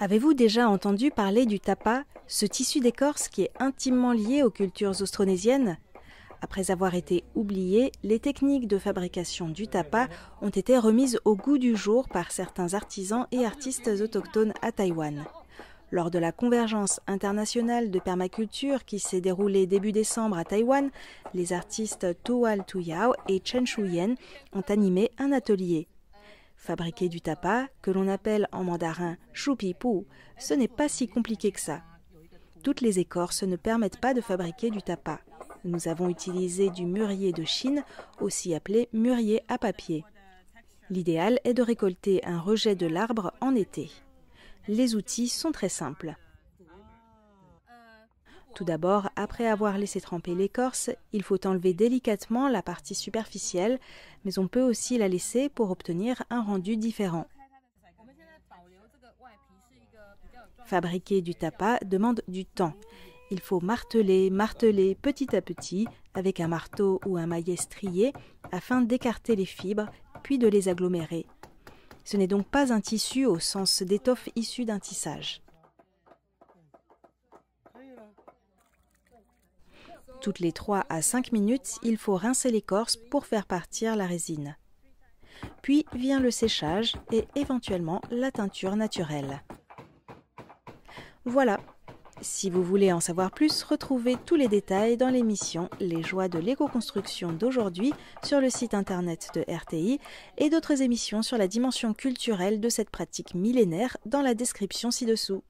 Avez-vous déjà entendu parler du tapa, ce tissu d'écorce qui est intimement lié aux cultures austronésiennes? Après avoir été oubliées, les techniques de fabrication du tapa ont été remises au goût du jour par certains artisans et artistes autochtones à Taïwan. Lors de la convergence internationale de permaculture qui s'est déroulée début décembre à Taïwan, les artistes Tual Tuyao et Chen Shuyen ont animé un atelier. Fabriquer du tapa, que l'on appelle en mandarin shupipu, ce n'est pas si compliqué que ça. Toutes les écorces ne permettent pas de fabriquer du tapa. Nous avons utilisé du mûrier de Chine, aussi appelé mûrier à papier. L'idéal est de récolter un rejet de l'arbre en été. Les outils sont très simples. Tout d'abord, après avoir laissé tremper l'écorce, il faut enlever délicatement la partie superficielle, mais on peut aussi la laisser pour obtenir un rendu différent. Fabriquer du tapa demande du temps. Il faut marteler petit à petit avec un marteau ou un maillet strié afin d'écarter les fibres, puis de les agglomérer. Ce n'est donc pas un tissu au sens d'étoffe issue d'un tissage. Toutes les 3 à 5 minutes, il faut rincer l'écorce pour faire partir la résine. Puis vient le séchage et éventuellement la teinture naturelle. Voilà. Si vous voulez en savoir plus, retrouvez tous les détails dans l'émission Les joies de l'éco-construction d'aujourd'hui sur le site internet de RTI et d'autres émissions sur la dimension culturelle de cette pratique millénaire dans la description ci-dessous.